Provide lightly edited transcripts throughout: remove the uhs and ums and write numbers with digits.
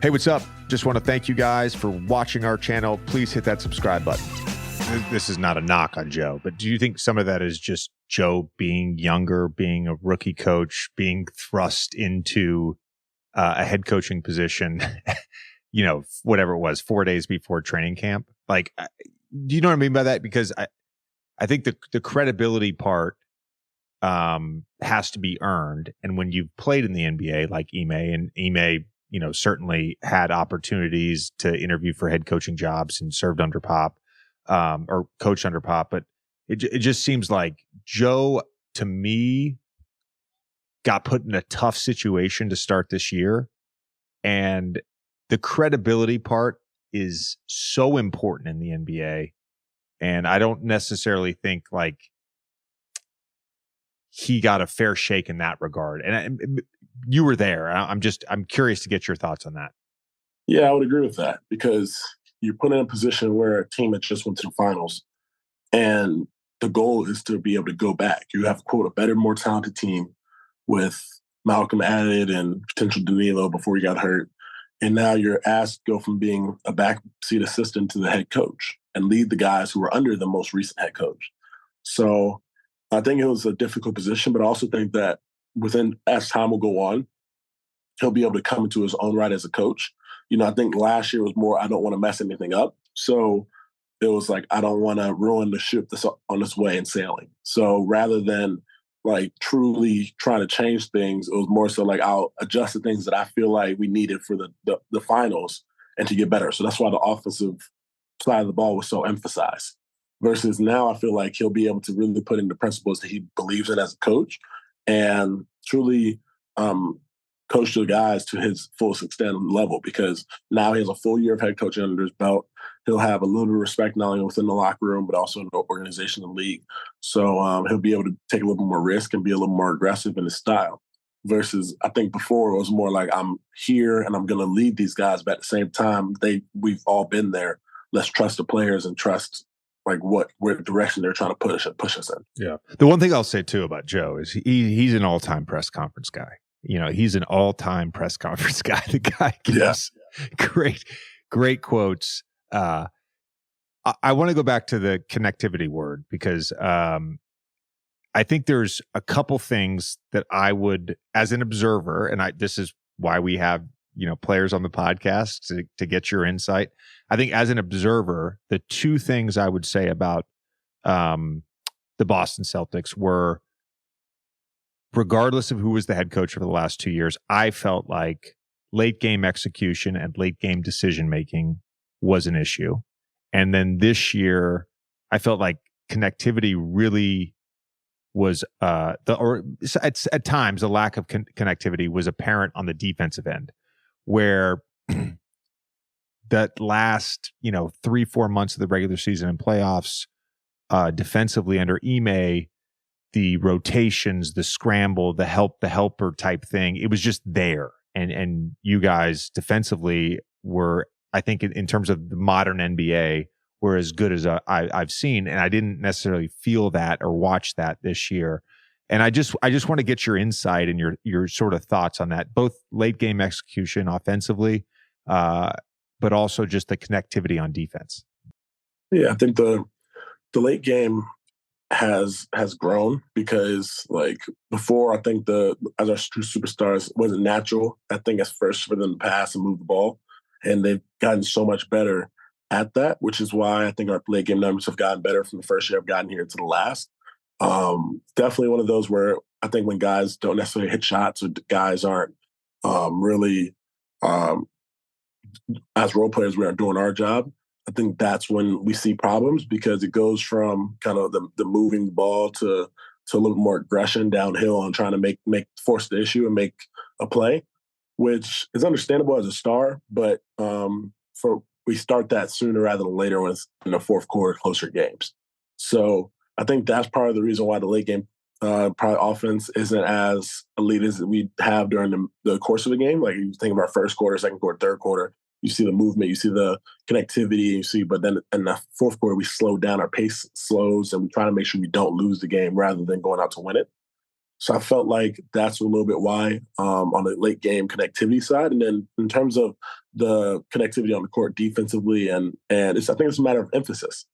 Hey, what's up? Just want to thank you guys for watching our channel. Please hit that subscribe button. This is not a knock on Joe, but do you think some of that is just Joe being younger, being a rookie coach, being thrust into a head coaching position, whatever it was, 4 days before training camp? Like, do you know what I mean by that? Because I think the credibility part has to be earned. And when you've played in the NBA like Ime, certainly had opportunities to interview for head coaching jobs and served under Pop, or coached under Pop. But it just seems like Joe, to me, got put in a tough situation to start this year. And the credibility part is so important in the NBA. And I don't necessarily think like he got a fair shake in that regard. And you were there. I'm curious to get your thoughts on that. Yeah, I would agree with that because you're put in a position where a team that just went to the finals and the goal is to be able to go back. You have, quote, a better, more talented team with Malcolm added and potential Danilo before he got hurt. And now you're asked to go from being a backseat assistant to the head coach and lead the guys who were under the most recent head coach. So I think it was a difficult position, but I also think that as time will go on, he'll be able to come into his own right as a coach. I think last year was more, I don't want to mess anything up. So it was like, I don't want to ruin the ship that's on its way and sailing. So rather than like truly trying to change things, it was more so like I'll adjust the things that I feel like we needed for the finals and to get better. So that's why the offensive side of the ball was so emphasized. Versus now, I feel like he'll be able to really put in the principles that he believes in as a coach and truly coach the guys to his fullest extent and level, because now he has a full year of head coaching under his belt. He'll have a little bit of respect not only within the locker room, but also in the organization and league. So he'll be able to take a little bit more risk and be a little more aggressive in his style. Versus, I think before it was more like I'm here and I'm going to lead these guys, but at the same time, we've all been there. Let's trust the players and trust like where direction they're trying to push us in. Yeah. The one thing I'll say too about Joe is he's an all-time press conference guy. He's an all-time press conference guy. The guy gives great quotes. I want to go back to the connectivity word because I think there's a couple things that I would, as an observer, and this is why we have players on the podcast to get your insight. I think as an observer, the two things I would say about the Boston Celtics were, regardless of who was the head coach for the last 2 years, I felt like late game execution and late game decision making was an issue. And then this year, I felt like connectivity really was at times a lack of connectivity was apparent on the defensive end, where that last 3-4 months of the regular season and playoffs, defensively under Ime, the rotations, the scramble, the helper type thing, it was just there. And you guys defensively were, I think, in terms of the modern NBA, were as good as I've seen. And I didn't necessarily feel that or watch that this year. And I just want to get your insight and your sort of thoughts on that, both late game execution offensively, but also just the connectivity on defense. Yeah, I think the late game has grown because like before, I think as our true superstars wasn't natural. I think it's first for them to pass and move the ball, and they've gotten so much better at that, which is why I think our late game numbers have gotten better from the first year I've gotten here to the last. Definitely one of those where I think when guys don't necessarily hit shots or guys aren't really as role players, we aren't doing our job. I think that's when we see problems because it goes from kind of the moving the ball to a little more aggression downhill and trying to force the issue and make a play, which is understandable as a star, but we start that sooner rather than later when it's in the fourth quarter, closer games. So I think that's part of the reason why the late game probably offense isn't as elite as we have during the course of the game. Like you think of our first quarter, second quarter, third quarter, you see the movement, you see the connectivity, but then in the fourth quarter, we slow down, our pace slows, and we try to make sure we don't lose the game rather than going out to win it. So I felt like that's a little bit why on the late game connectivity side. And then in terms of the connectivity on the court defensively, and I think it's a matter of emphasis.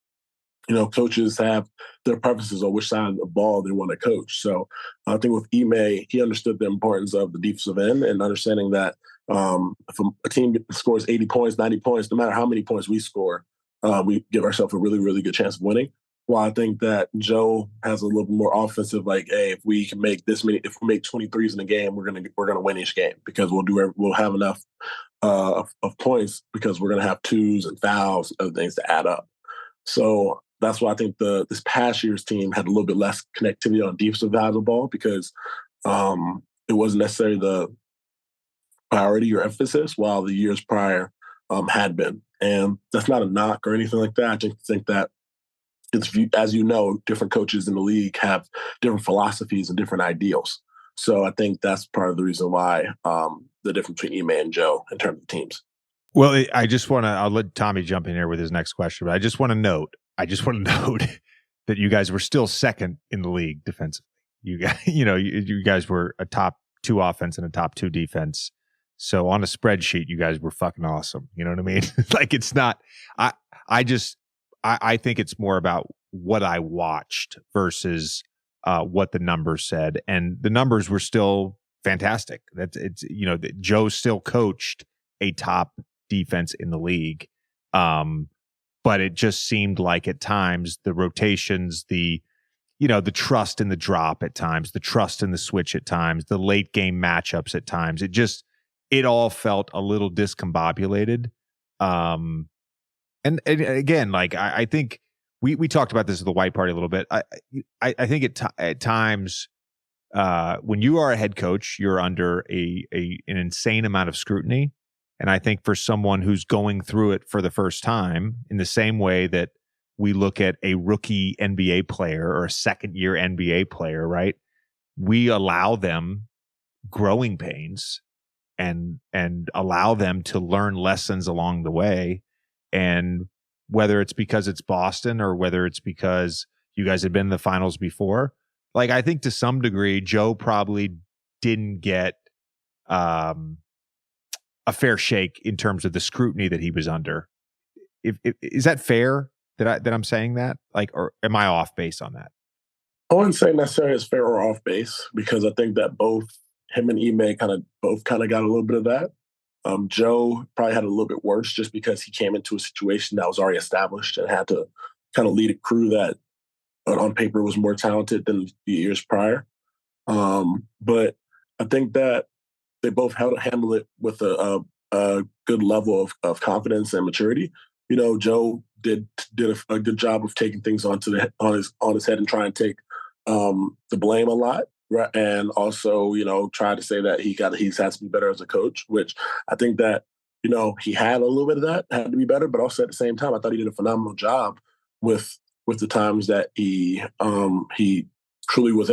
Coaches have their preferences on which side of the ball they want to coach. So I think with Ime, he understood the importance of the defensive end and understanding that if a team scores 80 points, 90 points, no matter how many points we score, we give ourselves a really, really good chance of winning. While I think that Joe has a little bit more offensive, like, hey, if we can make this many, if we make 23s in a game, we're gonna win each game because we'll have enough of points because we're gonna have twos and fouls and other things to add up. So that's why I think this past year's team had a little bit less connectivity on defensive side of the ball because it wasn't necessarily the priority or emphasis, while the years prior had been. And that's not a knock or anything like that. I just think that as you know, different coaches in the league have different philosophies and different ideals. So I think that's part of the reason why the difference between Ime and Joe in terms of teams. Well, I'll let Tommy jump in here with his next question, but I just want to note that you guys were still second in the league defensively. You guys, you guys were a top 2 offense and a top 2 defense. So on a spreadsheet, you guys were fucking awesome. You know what I mean? Like it's not, I think it's more about what I watched versus what the numbers said. And the numbers were still fantastic. That Joe still coached a top defense in the league. But it just seemed like at times the rotations, the trust in the drop at times, the trust in the switch at times, the late game matchups at times, it all felt a little discombobulated. And again, like I think we talked about this at the White Party a little bit. I think at times when you are a head coach, you're under an insane amount of scrutiny. And I think for someone who's going through it for the first time, in the same way that we look at a rookie NBA player or a second-year NBA player, right? We allow them growing pains and allow them to learn lessons along the way. And whether it's because it's Boston or whether it's because you guys had been in the finals before, like I think to some degree, Joe probably didn't get a fair shake in terms of the scrutiny that he was under. Is that fair that I'm saying that? Like, or am I off base on that? I wouldn't say necessarily it's fair or off base because I think that both him and Ime got a little bit of that. Joe probably had a little bit worse just because he came into a situation that was already established and had to kind of lead a crew that on paper was more talented than the years prior. But I think that they both handled it with a good level of confidence and maturity. Joe did a good job of taking things on his head and trying to take the blame a lot, right? And also, try to say that he has to be better as a coach, which I think that he had a little bit of that, had to be better, but also at the same time, I thought he did a phenomenal job with the times that he truly was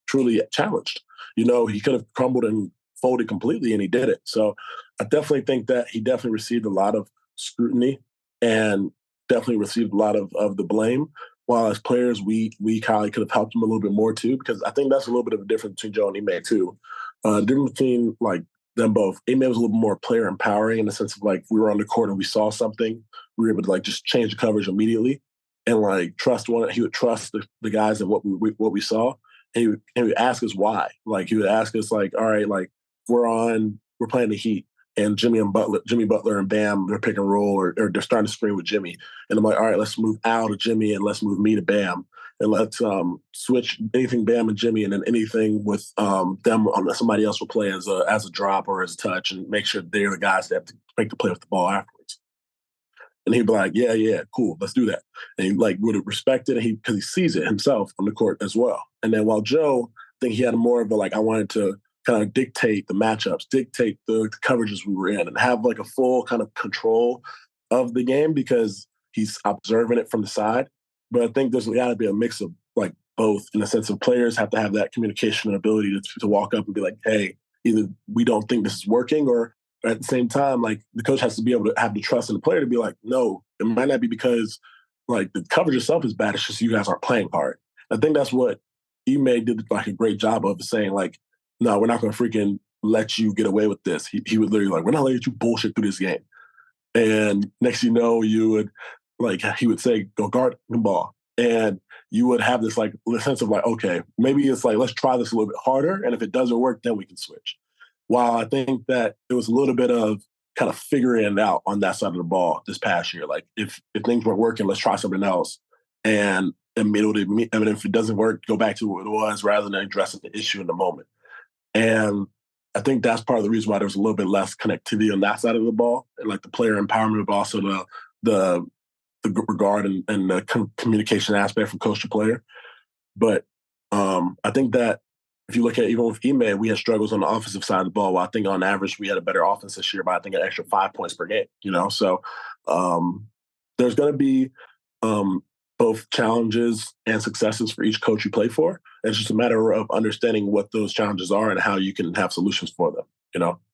truly challenged. He could have crumbled and folded completely, and he did it. So I definitely think that he definitely received a lot of scrutiny and definitely received a lot of the blame. While as players, we probably could have helped him a little bit more too, because I think that's a little bit of a difference between Joe and Ime too. The difference between like them both, Ime was a little more player empowering in the sense of like we were on the court and we saw something, we were able to like just change the coverage immediately and like he would trust the guys and what we saw. And he would ask us why. Like he would ask us like, all right, like we're playing the Heat and Jimmy Butler and Bam, they're pick and roll or they're starting to screen with Jimmy. And I'm like, all right, let's move out of Jimmy and let's move me to Bam. And let's switch anything Bam and Jimmy and then anything with them on somebody else will play as a drop or as a touch and make sure they're the guys that have to make the play with the ball afterwards. And he'd be like, yeah, cool, let's do that. And he like would have respected it because he sees it himself on the court as well. And then while Joe, I think he had more of a like, I wanted to kind of dictate the matchups, dictate the coverages we were in, and have like a full kind of control of the game because he's observing it from the side. But I think there's got to be a mix of like both in the sense of players have to have that communication and ability to walk up and be like, hey, either we don't think this is working or at the same time, like the coach has to be able to have the trust in the player to be like, no, it might not be because like the coverage itself is bad. It's just you guys aren't playing hard. I think that's what Ime did like a great job of saying like, no, we're not going to freaking let you get away with this. He would literally like, we're not letting you bullshit through this game. And next you know, you would like he would say, go guard the ball. And you would have this like sense of like, okay, maybe it's like, let's try this a little bit harder. And if it doesn't work, then we can switch. While I think that it was a little bit of kind of figuring it out on that side of the ball this past year. Like if things weren't working, let's try something else. And immediately, I mean, if it doesn't work, go back to what it was rather than addressing the issue in the moment. And I think that's part of the reason why there's a little bit less connectivity on that side of the ball, and like the player empowerment, but also the regard and the communication aspect from coach to player. But I think that if you look at even with Ime, we had struggles on the offensive side of the ball. Well, I think on average we had a better offense this year, but I think an extra 5 points per game. You know, so there's going to be both challenges and successes for each coach you play for. It's just a matter of understanding what those challenges are and how you can have solutions for them. You know.